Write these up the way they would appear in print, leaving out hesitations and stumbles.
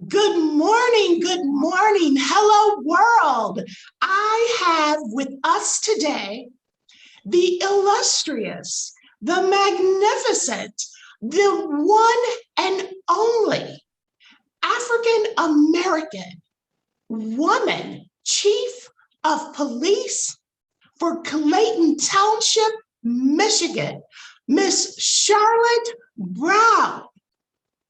Good morning, good morning. Hello, world. I have with us today the illustrious, the magnificent, the one and only African American woman chief of police for Clayton Township, Michigan, Miss Charlotte Brown.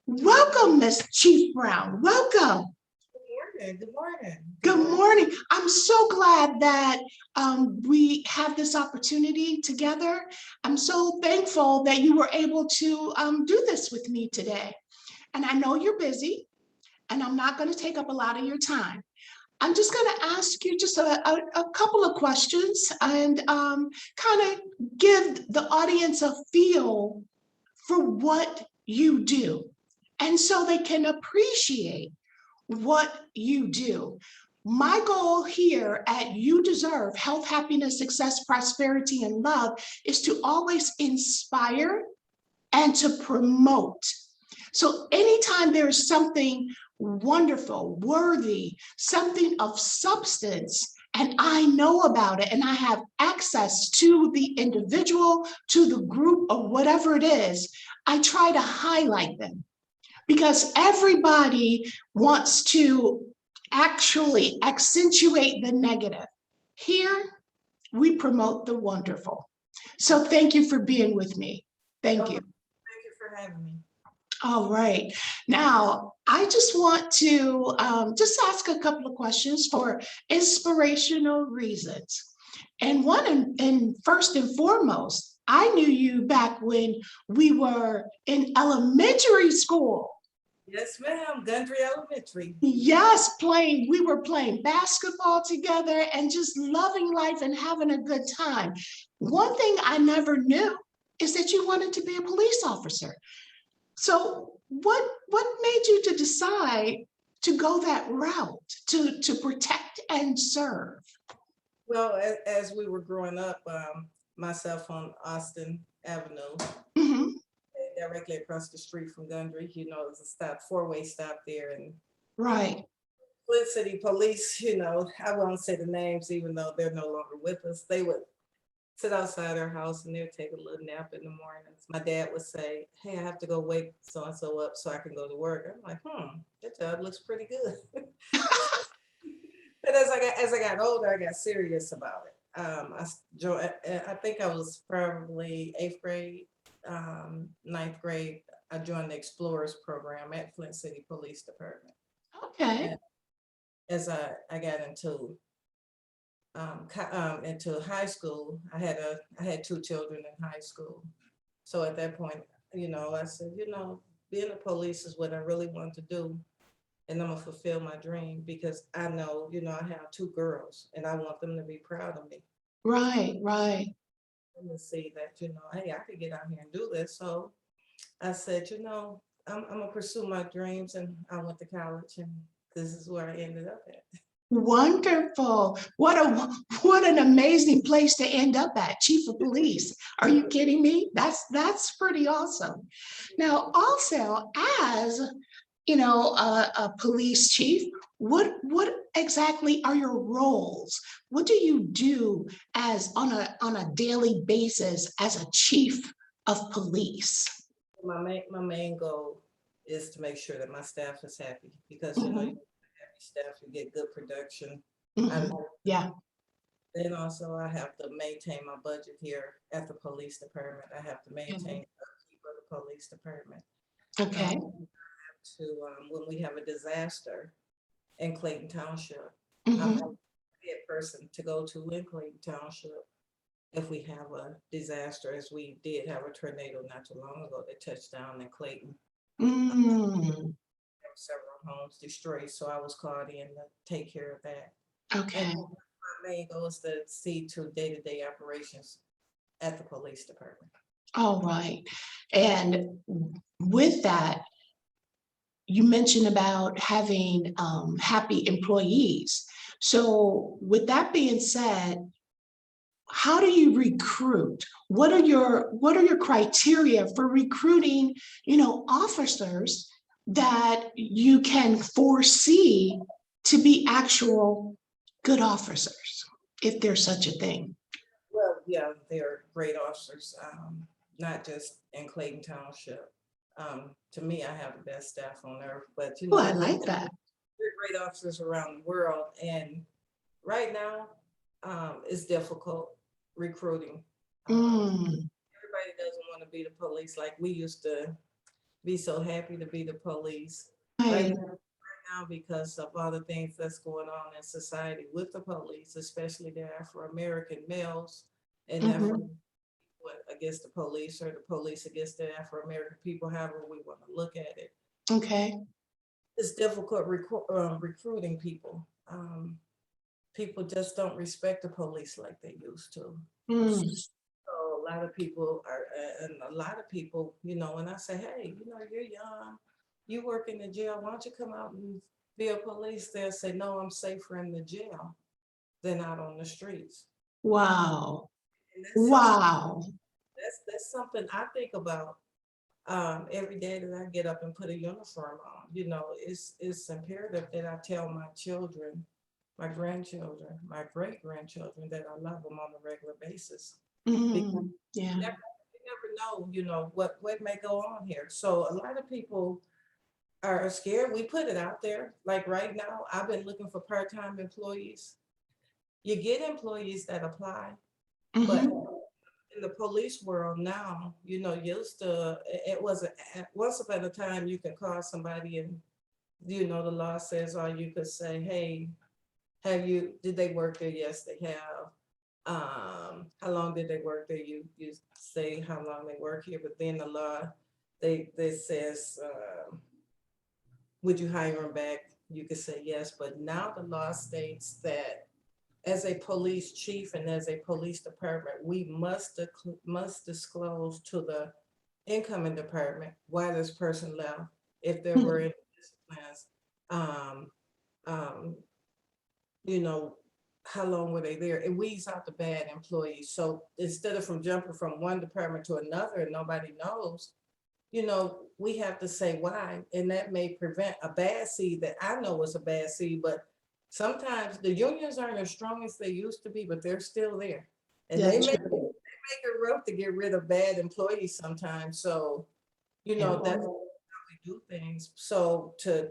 Welcome, Miss Chief Brown. Welcome. Good morning. Good morning. Good morning. I'm so glad that we have this opportunity together. I'm so thankful that you were able to do this with me today. And I know you're busy, and I'm not going to take up a lot of your time. I'm just going to ask you just a couple of questions and kind of give the audience a feel for what you do, and so they can appreciate what you do. My goal here at You Deserve Health, Happiness, Success, Prosperity, and Love is to always inspire and to promote. So anytime there is something wonderful, worthy, something of substance, and I know about it and I have access to the individual, to the group, or whatever it is, I try to highlight them, because everybody wants to actually accentuate the negative. Here, we promote the wonderful. So thank you for being with me. Thank you. Thank you for having me. All right. Now, I just want to just ask a couple of questions for inspirational reasons. And first and foremost, I knew you back when we were in elementary school. Yes, ma'am. Gundry Elementary. Yes, we were playing basketball together and just loving life and having a good time. One thing I never knew is that you wanted to be a police officer. So what made you to decide to go that route, to protect and serve? Well, as we were growing up, myself on Austin Avenue, Mm-hmm. directly across the street from Gundry, it's a stop, four-way stop there. And Right. Flint City Police, I won't say the names, even though they're no longer with us. They would sit outside our house and they would take a little nap in the mornings. My dad would say, "Hey, I have to go wake so-and-so up so I can go to work." I'm like, that job looks pretty good. But as I got older, I got serious about it. I think I was probably 8th grade, 9th grade. I joined the Explorers program at Flint City Police Department. Okay. And as I got into high school, I had 2 children in high school. So at that point, I said, being a police is what I really want to do. And I'm gonna fulfill my dream, because I know, I have 2 girls and I want them to be proud of me. Right, right. And to see that, hey, I could get out here and do this. So I said, I'm gonna pursue my dreams, and I went to college, and this is where I ended up at. Wonderful. What an amazing place to end up at, chief of police. Are you kidding me? That's pretty awesome. Now, also, as a police chief, what exactly are your roles? What do you do as on a daily basis as a chief of police? My main goal is to make sure that my staff is happy, because Mhm. you happy staff, you get good production. Mhm. Yeah. Then also I have to maintain my budget here at the police department. I have to maintain the upkeep of the police department. Okay. When we have a disaster in Clayton Township, Mhm. I'm the head person to go to in Clayton Township if we have a disaster, as we did have a tornado not too long ago that touched down in Clayton. Mm. There were several homes destroyed, so I was called in to take care of that. Okay. And my main goal is to see to day-to-day operations at the police department. All right. And with that, you mentioned about having happy employees. So with that being said, how do you recruit? What are your criteria for recruiting, officers that you can foresee to be actual good officers, if there's such a thing? Well, yeah, they're great officers, not just in Clayton Township. To me, I have the best staff on earth, but Oh, I like that. they're great officers around the world. And right now, it's difficult recruiting. Everybody doesn't want to be the police like we used to be so happy to be the police. Right. Right now, because of all the things that's going on in society with the police, especially the Afro-American males and against the police, or the police against the Afro-American people, however we want to look at it. Okay. It's difficult recruiting people. People just don't respect the police like they used to. So a lot of people are, and a lot of people, when I say, hey, you're young, you work in the jail, why don't you come out and be a police? They'll say, no, I'm safer in the jail than out on the streets. Wow. And Wow. that's something I think about every day that I get up and put a uniform on. It's imperative that I tell my children, my grandchildren, my great-grandchildren, that I love them on a regular basis. Because Yeah. you never know, what may go on here. So a lot of people are scared. We put it out there. Like right now, I've been looking for part-time employees. You get employees that apply, but in the police world now, used to, it was once upon a time you can call somebody and, the law says, or you could say, hey, did they work there? Yes, they have. How long did they work there? You say how long they work here, but then the law, they says, would you hire them back? You could say yes, but now the law states that as a police chief and as a police department, we must disclose to the incoming department why this person left, if there were any disciplines, how long were they there? It weeds out the bad employees. So instead of jumping from one department to another and nobody knows, we have to say why, and that may prevent a bad seed that I know was a bad seed, but sometimes the unions aren't as strong as they used to be, but they're still there. And they make it rough to get rid of bad employees sometimes. So, that's how we do things. So to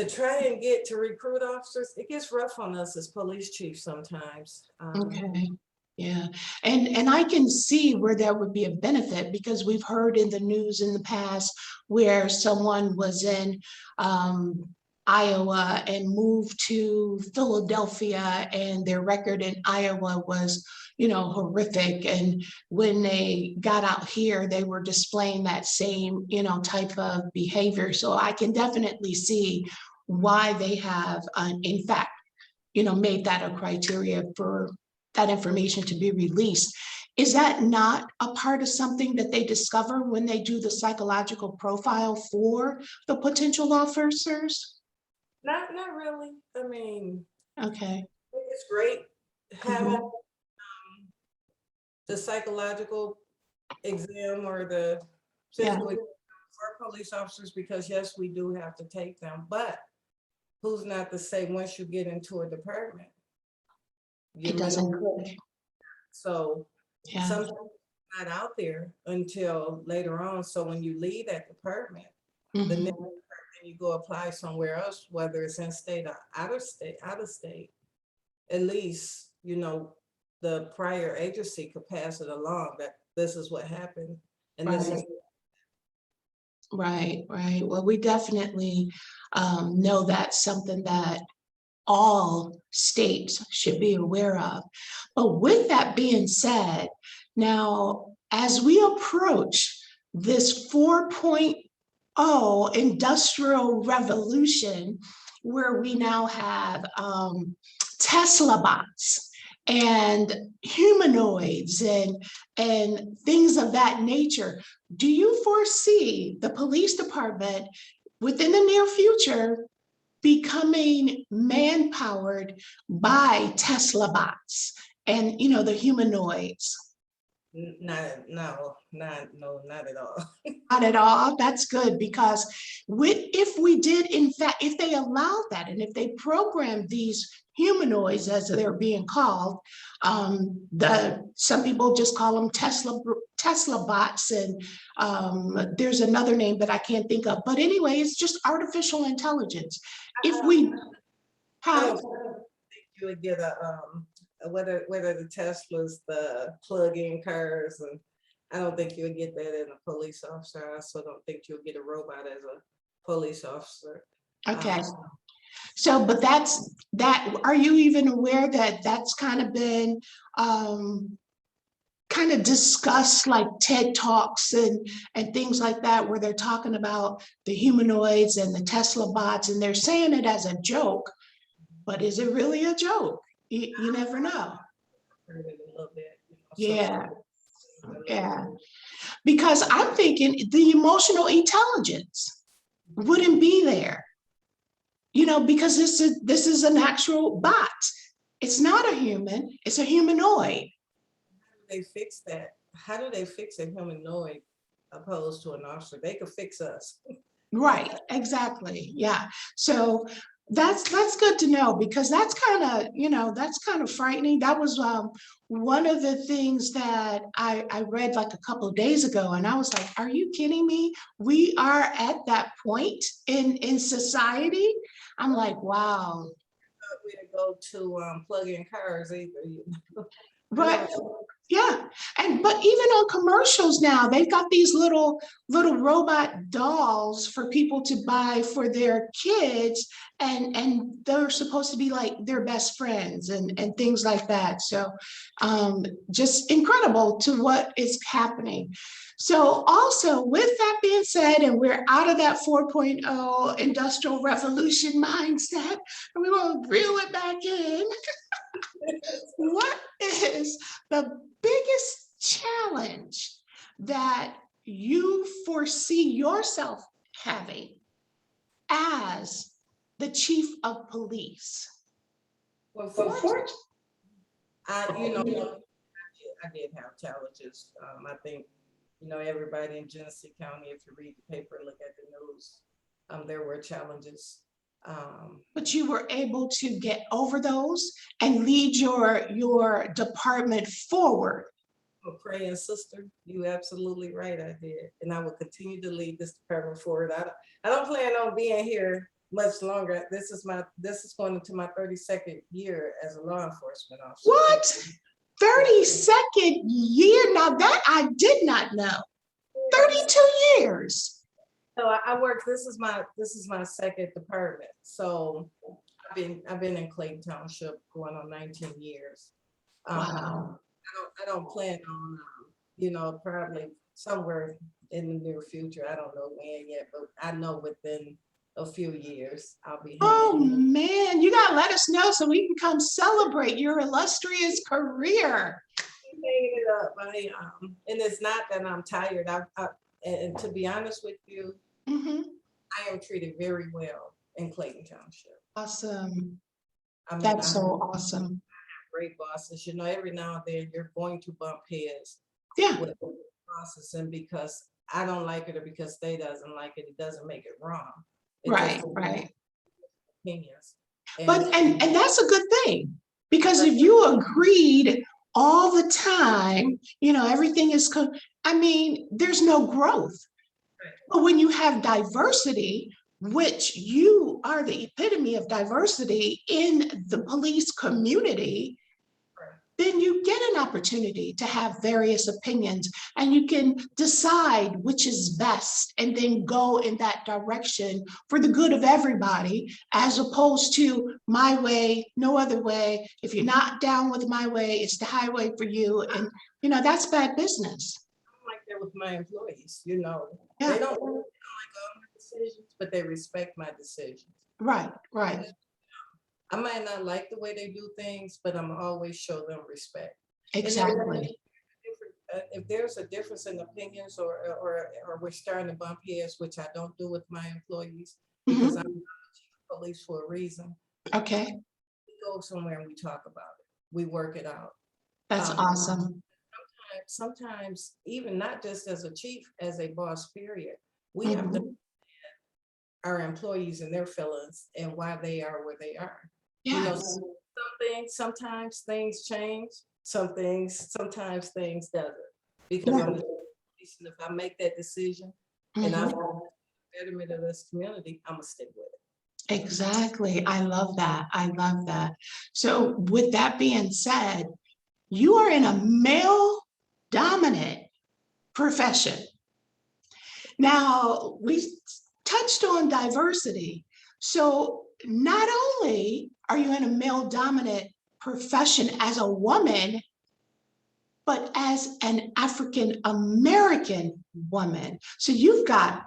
try and get to recruit officers, it gets rough on us as police chiefs sometimes. Okay. Yeah. And I can see where that would be a benefit, because we've heard in the news in the past where someone was in Iowa and moved to Philadelphia, and their record in Iowa was, horrific. And when they got out here, they were displaying that same, type of behavior. So I can definitely see why they have, in fact, made that a criteria for that information to be released. Is that not a part of something that they discover when they do the psychological profile for the potential officers? Not really. I mean, okay, it's great having the psychological exam or the physical exam for police officers, because yes, we do have to take them, but who's not to say once you get into a department, it doesn't click. So something's not out there until later on. So when you leave that department, the next department, you go apply somewhere else, whether it's in state or out of state, at least, the prior agency could pass it along that this is what happened. And this is Right. Well, we definitely know that's something that all states should be aware of. But with that being said, now, as we approach this 4.0 industrial revolution, where we now have Tesla bots and humanoids and things of that nature, do you foresee the police department within the near future becoming man-powered by Tesla bots and the humanoids. No, not at all. Not at all. That's good, because if we did, in fact, if they allowed that, and if they programmed these humanoids, as they're being called, some people just call them Tesla bots, and there's another name that I can't think of. But anyway, it's just artificial intelligence. If we I have, don't think you would get whether the Teslas, the plug-in cars, and I don't think you would get that in a police officer. I also don't think you'll get a robot as a police officer. okay. So, but are you even aware that that's kind of been kind of discussed, like TED Talks and things like that, where they're talking about the humanoids and the Tesla bots, and they're saying it as a joke, but is it really a joke? You never know. Heard it a little bit, Yeah, yeah. Because I'm thinking the emotional intelligence wouldn't be there, because this is an actual bot. It's not a human, it's a humanoid. They fix that. How do they fix a humanoid opposed to an officer? They could fix us. Right, exactly. Yeah. So that's good to know, because that's kind of frightening. That was one of the things that I read like a couple of days ago, and I was like, are you kidding me? We are at that point in society. I'm like, wow. We didn't go to plug-in cars either. But yeah, but even on commercials now, they've got these little robot dolls for people to buy for their kids, and they're supposed to be like their best friends and things like that. So just incredible to what is happening. So also, with that being said, and we're out of that 4.0 industrial revolution mindset, and we want to reel it back in. What is the biggest challenge that you foresee yourself having as the chief of police? Well, I did have challenges. I think, everybody in Genesee County, if you read the paper, look at the news, there were challenges. But you were able to get over those and lead your department forward. A praying sister, you absolutely right. I did, and I will continue to lead this department forward. I don't plan on being here much longer. This is going into my 32nd year as a law enforcement officer. What? 32nd year? Now that I did not know. 32 years. So I work. This is my second department. So I've been in Clayton Township going on 19 years. Wow. I don't plan on probably somewhere in the near future. I don't know when yet, but I know within a few years I'll be. Oh man, you gotta let us know so we can come celebrate your illustrious career. Hanging it up, and it's not that I'm tired. And to be honest with you, I am treated very well in Clayton Township. Awesome. That's so awesome. Great bosses. Every now and then you're going to bump heads. Yeah. With bosses, and because I don't like it or because they doesn't like it, it doesn't make it wrong. Right. Opinions. But that's a good thing, because if you agreed all the time, everything is, there's no growth. But when you have diversity, which you are the epitome of diversity in the police community, then you get an opportunity to have various opinions, and you can decide which is best and then go in that direction for the good of everybody, as opposed to my way, no other way. If you're not down with my way, it's the highway for you. And, that's bad business. I'm like that with my employees, They Yeah. don't like all my decisions, but they respect my decisions. Right. I might not like the way they do things, but I'm always show them respect. Exactly. If there's a difference in opinions, or we're starting to bump heads, which I don't do with my employees, because I'm the chief of police for a reason. Okay. We go somewhere and we talk about it. We work it out. That's awesome. Sometimes even not just as a chief, as a boss, period, we have to Mhm. our employees and their feelings and why they are where they are. You know, Yes. some things, sometimes things change, some things, sometimes things doesn't. Because Yeah. I'm the police, and if I make that decision and I Mhm. want the betterment of this community, I'm gonna stick with it. Exactly. I love that. I love that. So with that being said, you are in a male dominant profession. Now, we touched on diversity. So not only are you in a male dominant profession as a woman, but as an African American woman. So you've got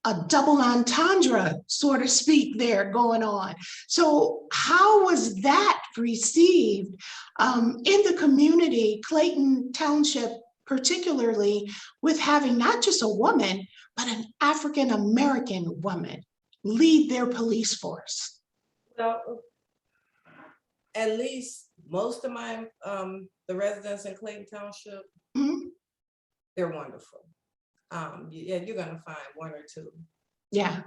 a double entendre, so to speak, there going on. So how was that received in the community, Clayton Township particularly, with having not just a woman, but an African American woman lead their police force? Well, at least most of my the residents in Clayton Township, Mhm. they're wonderful. Yeah, you're gonna find one or two, Yeah,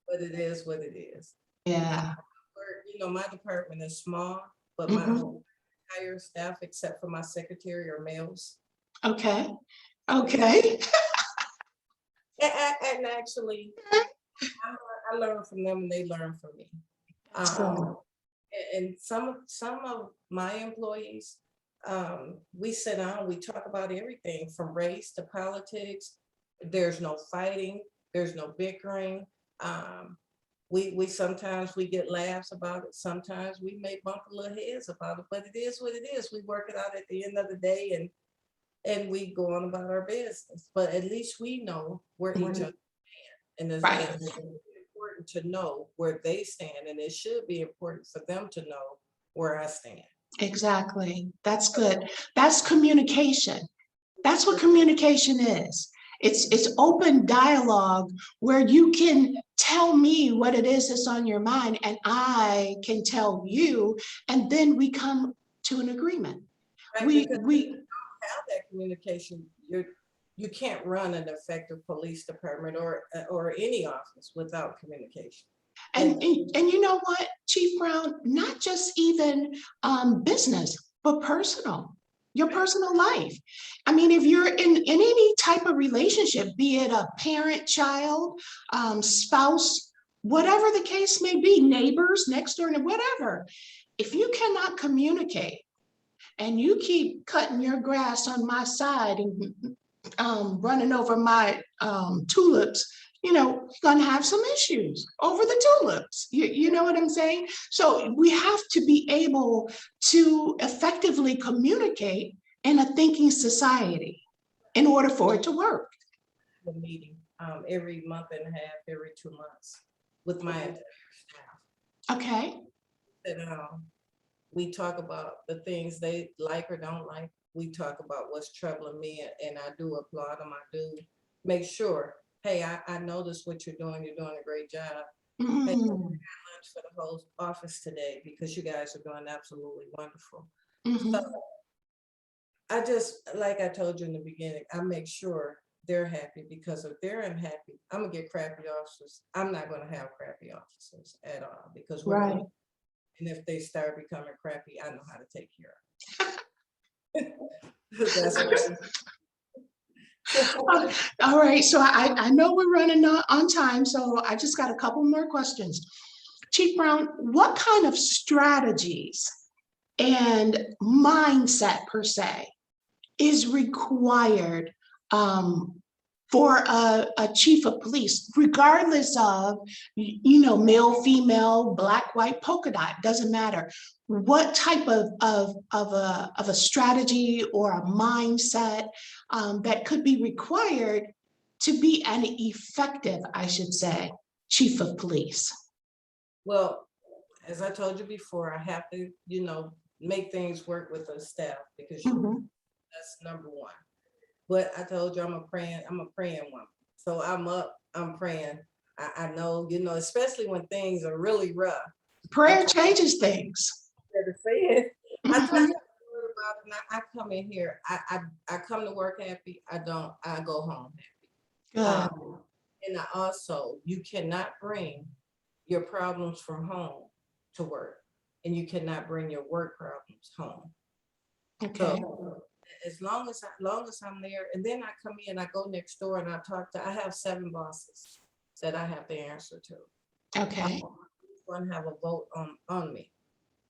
but it is what it is. yeah. You know, my department is small, but my Mhm. whole entire staff, except for my secretary, are males. Okay, okay. And actually, I learn from them and they learn from me. Um, and some of my employees, we sit down, we talk about everything from race to politics. There's no fighting, there's no bickering. Um, we sometimes we get laughs about it. Sometimes we may bump a little heads about it, but it is what it is. We work it out at the end of the day, and we go on about our business. But at least we know where each other, and Right. it's important to know where they stand, and it should be important for them to know where I stand. Exactly. That's good. That's communication. That's what communication is. It's open dialogue where you can tell me what it is that's on your mind and I can tell you, and then we come to an agreement. Right, because We have that communication, you can't run an effective police department or any office without communication. and you know what, Chief Brown, not just even business, but personal. Your personal life. I mean, if you're in any type of relationship, be it a parent, child, spouse, whatever the case may be, neighbors, next door, whatever, if you cannot communicate and you keep cutting your grass on my side and running over my tulips, you know, you're going to have some issues over the tulips. You know what I'm saying? So we have to be able to effectively communicate in a thinking society in order for it to work. The meeting every month and a half, every 2 months with my entire staff. Okay. And we talk about the things they like or don't like. We talk about what's troubling me, and I do applaud them. I do make sure, hey, I notice what you're doing. You're doing a great job. Hey, Mm-hmm. lunch for the whole office today because you guys are doing absolutely wonderful. Mm-hmm. So I just, like I told you in the beginning, I make sure they're happy, because if they're unhappy, I'm gonna get crappy officers. I'm not gonna have crappy officers at all, because we're Right. gonna, and if they start becoming crappy, I know how to take care of them. That's All right, so I know we're running on time, so I just got a couple more questions. Chief Brown, what kind of strategies and mindset per se is required for a chief of police, regardless of, you know, male, female, black, white, polka dot, doesn't matter. What type of a strategy or a mindset that could be required to be an effective, I should say, chief of police? well, as I told you before, I have to, make things work with the staff, because Mhm. that's number one. But I told you I'm a praying woman. So I'm up, I'm praying. I know, especially when things are really rough. I Prayer told changes things. you to say it. I told Mhm. you about it. Now, I come in here, I come to work happy. I don't, I go home Good. happy. And I also, you cannot bring your problems from home to work, and you cannot bring your work problems home. Okay. So as long as I'm there, and then I come in, I go next door and I talk to, I have 7 bosses that I have to answer to. Okay. One have a vote on me.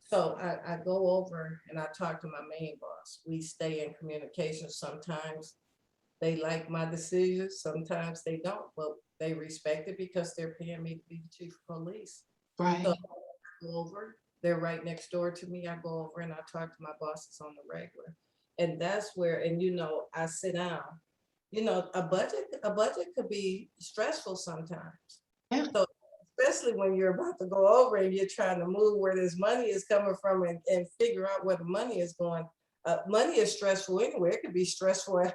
So I go over and I talk to my main boss. We stay in communication. Sometimes they like my decisions, sometimes they don't, but they respect it because they're paying me to be the chief of police. Right. So I go over, they're right next door to me. I go over and I talk to my bosses on the regular. And that's where, and I sit down. A budget could be stressful sometimes. Yeah. So especially when you're about to go over and you're trying to move where this money is coming from and figure out where the money is going. Money is stressful anyway. It could be stressful.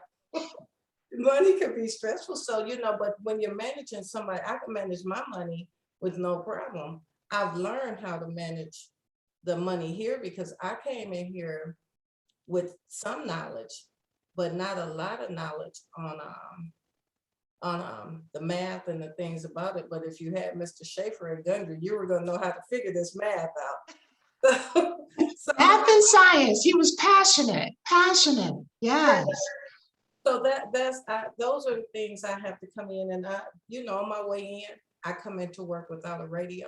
Money could be stressful. So, but when you're managing somebody, I can manage my money with no problem. I've learned how to manage the money here because I came in here with some knowledge, but not a lot of knowledge on the math and the things about it. But if you had Mr. Schaefer at Gundry, you were going to know how to figure this math out. So, Math and science. He was passionate. Yes. so those are the things I have to come in and on my way in, I come into work without a radio.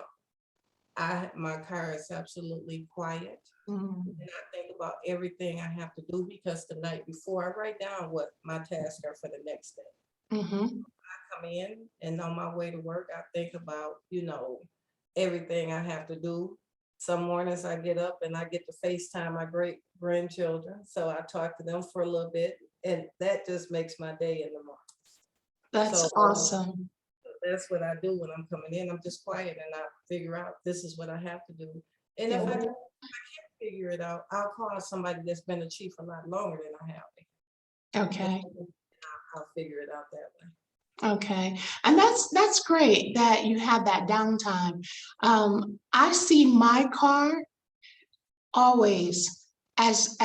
My car is absolutely quiet. Mm. And I think about everything I have to do because the night before I write down what my tasks are for the next day. Mm-hmm. I come in and on my way to work, I think about, everything I have to do. Some mornings I get up and I get to FaceTime my great grandchildren. So I talk to them for a little bit and that just makes my day in the morning. That's awesome. That's what I do when I'm coming in. I'm just quiet and I figure out this is what I have to do. And if I can't figure it out, I'll call somebody that's been a chief a lot longer than I have been. Okay. I'll figure it out that way. Okay. And that's great that you have that downtime. I see my car always as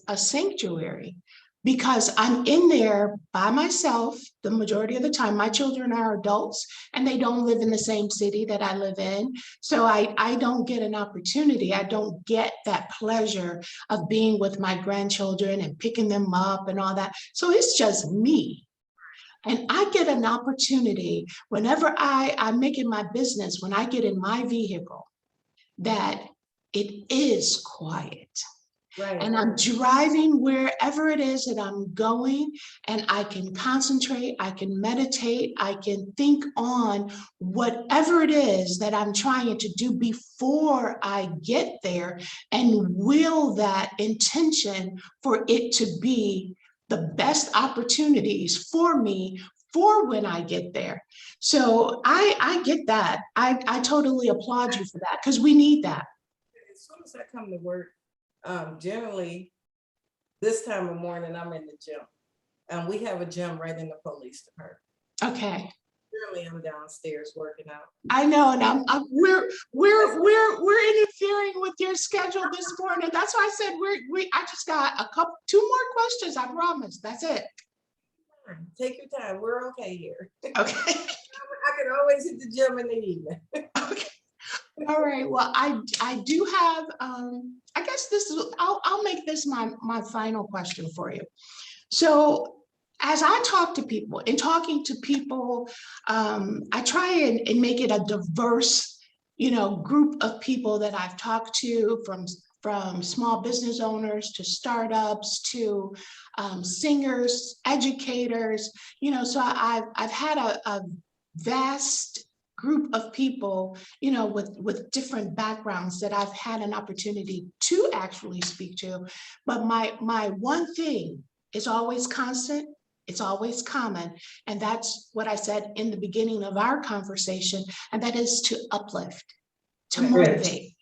a sanctuary because I'm in there by myself the majority of the time. My children are adults and they don't live in the same city that I live in. So I don't get an opportunity. I don't get that pleasure of being with my grandchildren and picking them up and all that. So it's just me. And I get an opportunity whenever I make it my business, when I get in my vehicle, that it is quiet. Right. And I'm driving wherever it is that I'm going, and I can concentrate, I can meditate, I can think on whatever it is that I'm trying to do before I get there and will that intention for it to be the best opportunities for me for when I get there. So I get that. I totally applaud you for that because we need that. As soon as I come to work, generally this time of morning I'm in the gym. We have a gym right in the police department. Okay. Generally I'm downstairs working out. I know, and we're interfering with your schedule this morning. That's why I said I just got two more questions. I promise. That's it. Take your time. We're okay here. Okay. I can always hit the gym in the evening. Okay. All right. Well, I do have. I guess this is. I'll make this my final question for you. So, as I talk to people, in talking to people, I try and make it a diverse, group of people that I've talked to, from small business owners to startups to singers, educators. So I've had a vast group of people, with different backgrounds that I've had an opportunity to actually speak to. But my one thing is always constant. It's always common. And that's what I said in the beginning of our conversation, and that is to uplift, to motivate.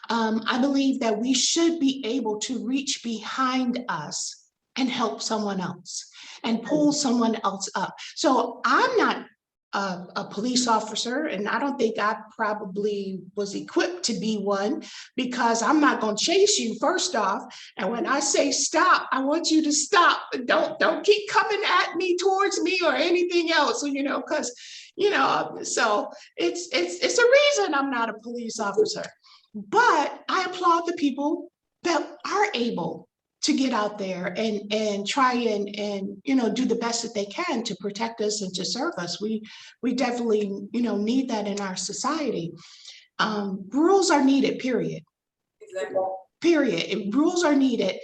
I believe that we should be able to reach behind us and help someone else and pull someone else up. So I'm not a police officer, and I don't think I probably was equipped to be one, because I'm not going to chase you first off. And when I say stop, I want you to stop. Don't keep coming at me, towards me, or anything else. So, because so it's a reason I'm not a police officer. But I applaud the people that are able to get out there and try and do the best that they can to protect us and to serve us. We definitely need that in our society. Rules are needed, period. Exactly. Period. Rules are needed.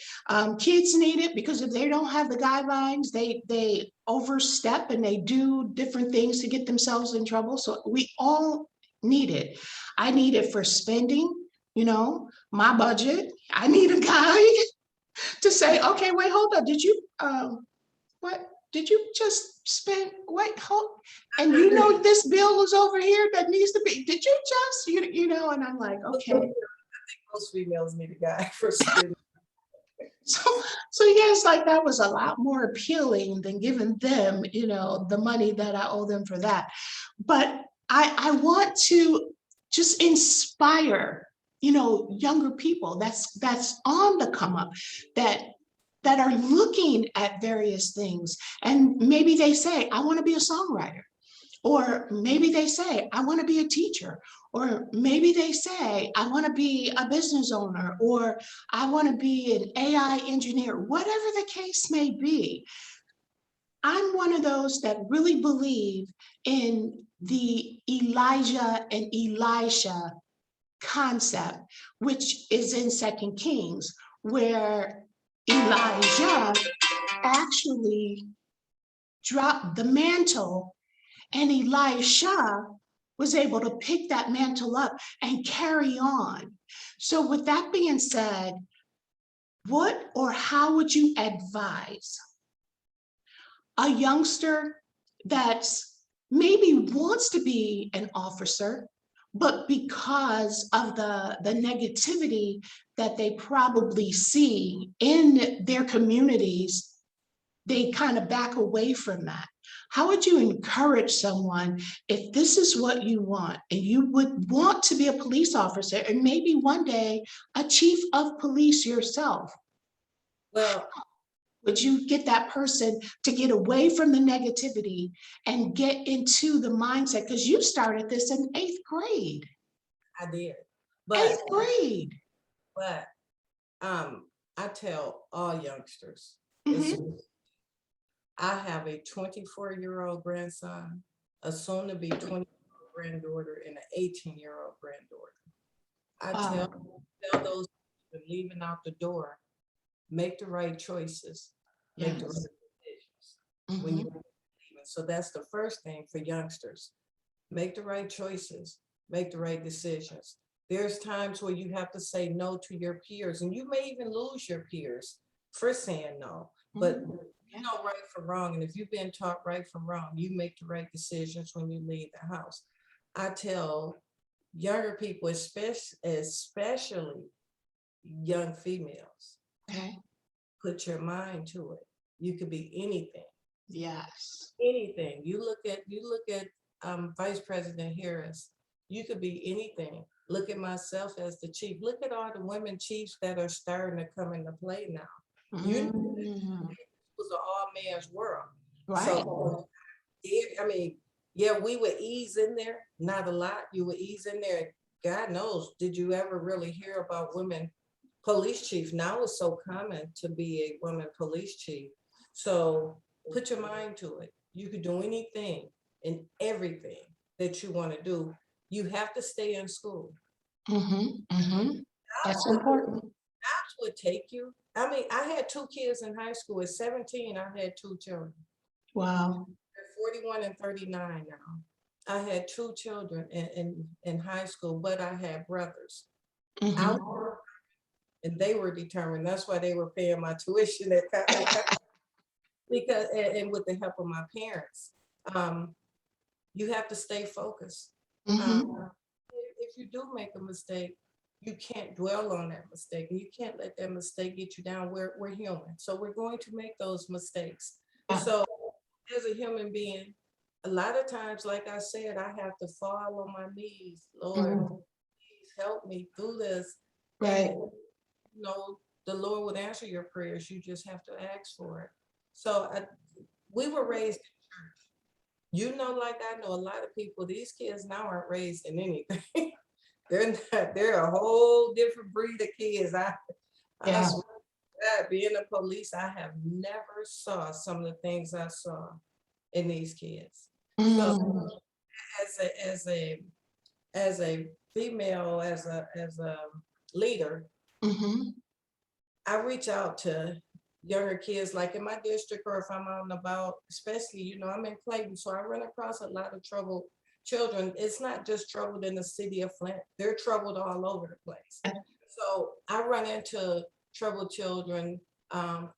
Kids need it, because if they don't have the guidelines, they overstep and they do different things to get themselves in trouble. So we all need it. I need it for spending, my budget. I need a guide to say, okay, wait, hold up. What did you just spend? Wait, hold. And this bill is over here that needs to be, did you just, and I'm like, okay. Most females need a guy for spending. So yes, like that was a lot more appealing than giving them, the money that I owe them for that. But I want to just inspire, younger people that's on the come up, that are looking at various things. And maybe they say, I want to be a songwriter. Or maybe they say, I want to be a teacher. Or maybe they say, I want to be a business owner, or I want to be an AI engineer, whatever the case may be. I'm one of those that really believe in the Elijah and Elisha concept, which is in 2 Kings, where Elijah actually dropped the mantle, and Elisha was able to pick that mantle up and carry on. So with that being said, what or how would you advise a youngster that's maybe wants to be an officer, but because of the negativity that they probably see in their communities, they kind of back away from that? How would you encourage someone, if this is what you want and you would want to be a police officer and maybe one day a chief of police yourself? Well, would you get that person to get away from the negativity and get into the mindset? Because you started this in 8th grade. I did. 8th grade. But I tell all youngsters, I have a 24-year-old grandson, a soon-to-be 20-year-old granddaughter, and an 18-year-old granddaughter. I tell those people leaving out the door, make the right choices, make the right decisions when you're leaving. So that's the first thing for youngsters. Make the right choices, make the right decisions. There's times where you have to say no to your peers, and you may even lose your peers for saying no, but you know right from wrong. And if you've been taught right from wrong, you make the right decisions when you leave the house. I tell younger people, especially young females, put your mind to it. You could be anything. Yes. Anything. You look at Vice President Harris. You could be anything. Look at myself as the chief. Look at all the women chiefs that are starting to come into play now. You know, it was an all man's world. Right. So, I mean, yeah, we would ease in there. Not a lot. You would ease in there. God knows, did you ever really hear about women police chief? Now it's so common to be a woman police chief. So put your mind to it. You could do anything and everything that you want to do. You have to stay in school. That's important. Jobs would take you. I mean, I had 2 kids in high school. At 17, I had 2 children. Wow. They're 41 and 39 now. I had 2 children in high school, but I had brothers. And they were determined. That's why they were paying my tuition at because and with the help of my parents. You have to stay focused. If you do make a mistake, you can't dwell on that mistake, and you can't let that mistake get you down. We're human, so we're going to make those mistakes. So as a human being, a lot of times, like I said, I have to fall on my knees. Lord, Mhm. please help me through this. And, Right. the Lord would answer your prayers. You just have to ask for it. So we were raised in church. Like I know a lot of people, these kids now aren't raised in anything. They're not, they're a whole different breed of kids. I Yeah. swear to God, being a police, I have never saw some of the things I saw in these kids. So Mm. as a as a as a female, as a leader, Mhm. I reach out to younger kids like in my district, or if I'm out and about, especially, I'm in Clayton, so I run across a lot of troubled children. It's not just troubled in the city of Flint, they're troubled all over the place. So I run into troubled children. I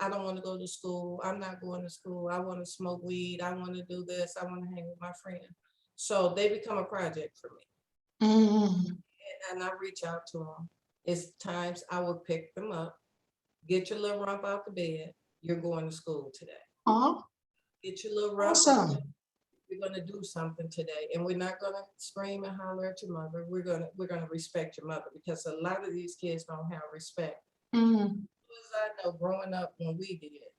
don't want to go to school. I'm not going to school. I want to smoke weed. I want to do this. I want to hang with my friend. So they become a project for me. Mm. And I reach out to them. It's times I will pick them up, get your little rump out the bed. You're going to school today. Oh, Get your little rump. awesome. You're going to do something today, and we're not going to scream and holler at your mother. We're going to respect your mother, because a lot of these kids don't have respect. Mm. As I know, growing up when we did,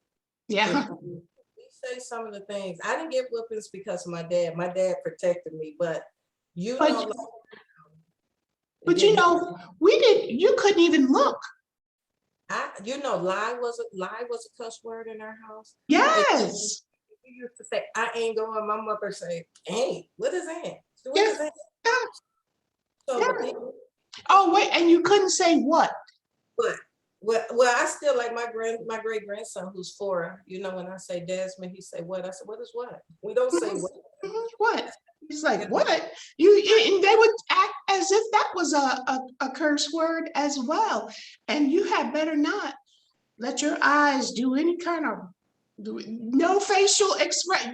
Yeah. if we say some of the things, I didn't get whippings because of my dad. My dad protected me, but But like, but you couldn't even look. lie was a cuss word in our house. Yes. We used to say, I ain't going. My mother say, ain't. What is that? What Yeah. is that? Yeah. So Yeah. the people, Oh, wait, and you couldn't say what? but well, I still like my great grandson who's 4. When I say Desmond, he say what? I said, what is what? We don't say Mhm. what. Mhm. What? He's like, You know, what? And they would act as if that was a curse word as well. And you had better not let your eyes do any kind of no facial expression.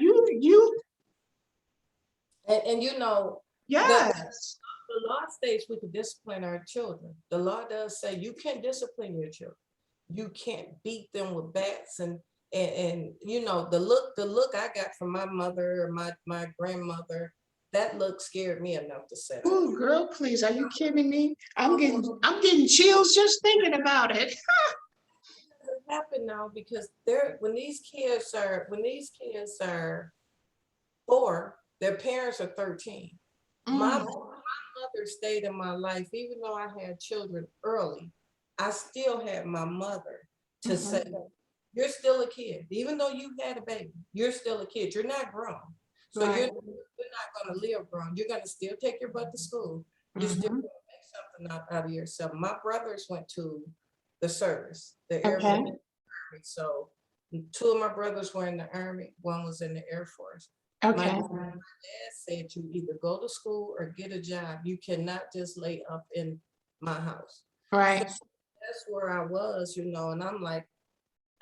and the Yes. the law states we can discipline our children. The law does say you can discipline your children. You can't beat them with bats, and the look I got from my mother or my grandmother, that look scared me enough to set up. Oh, girl, please, are you kidding me? I'm getting chills just thinking about it. Doesn't happen now because when these kids are 4, their parents are 13. My Mm. mother stayed in my life, even though I had children early. I still had my mother to say, Mhm. you're still a kid, even though you had a baby. You're still a kid. You're not grown, so you're Right. not going to live grown. You're going to still take your butt to school. You're still Mhm. going to make something out of yourself. My brothers went to the service, the Air Okay. Force. So 2 of my brothers were in the Army. One was in the Air Force. My Okay. dad said you either go to school or get a job. You cannot just lay up in my house. So Right. that's where I was, and I'm like,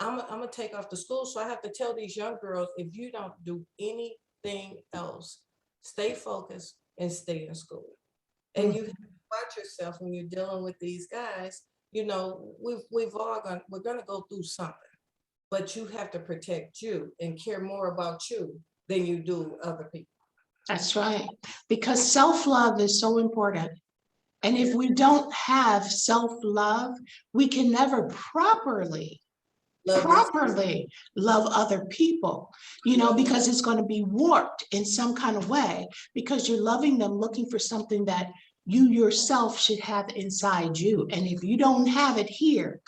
I'm gonna take off to school. So I have to tell these young girls, if you don't do anything else, stay focused and stay in school. And you have to watch yourself when you're dealing with these guys. We're gonna go through something, but you have to protect you and care more about you than you do other people. That's right. Because self-love is so important. And if Yeah. we don't have self-love, we can never Love these. properly love other people, because it's going to be warped in some kind of way because you're loving them, looking for something that you yourself should have inside you. And if you don't have it here,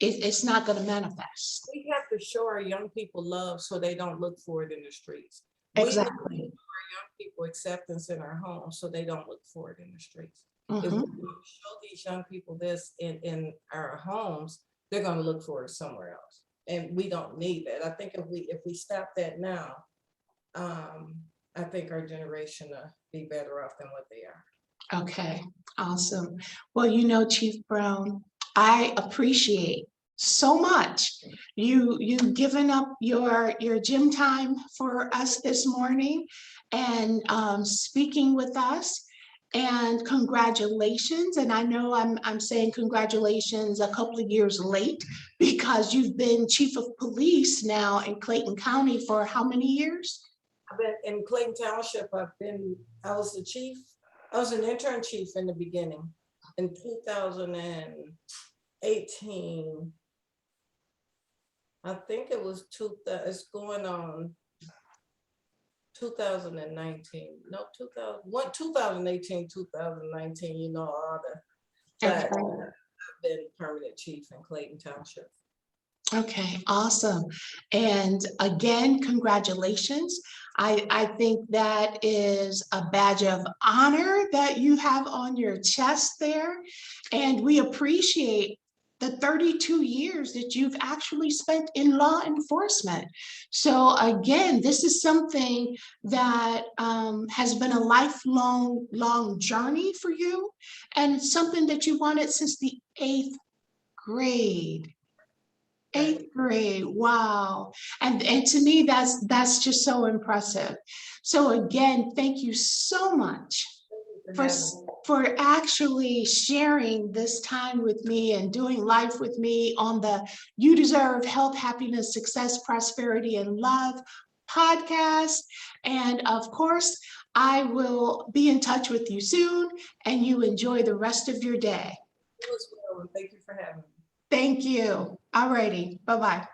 it's not going to manifest. We have to show our young people love so they don't look for it in the streets. We need Exactly. young people acceptance in our homes so they don't look for it in the streets. If we Mhm. show these young people this in our homes, they're going to look for it somewhere else. And we don't need that. I think if we stop that now, I think our generation will be better off than what they are. Okay, awesome. Well, Chief Brown, I appreciate so much you giving up your gym time for us this morning and speaking with us. And congratulations. And I know I'm saying congratulations a couple of years late because you've been chief of police now in Clayton County for how many years? I've been in Clayton Township. I was the chief. I was an intern chief in the beginning. In 2018, I think it was it's going on 2019. No, 2018, 2019, you know, all the, but Okay. I've been permanent chief in Clayton Township. Okay, awesome. And again, congratulations. I think that is a badge of honor that you have on your chest there. And we appreciate the 32 years that you've actually spent in law enforcement. So again, this is something that has been a long journey for you, and it's something that you wanted since the 8th grade. 8th grade, wow. And to me, that's just so impressive. So again, thank you so much for actually sharing this time with me and doing life with me on the You Deserve Health, Happiness, Success, Prosperity, and Love podcast. And of course, I will be in touch with you soon, and you enjoy the rest of your day. You as well, and thank you for having me. Thank you. All righty. Bye-bye.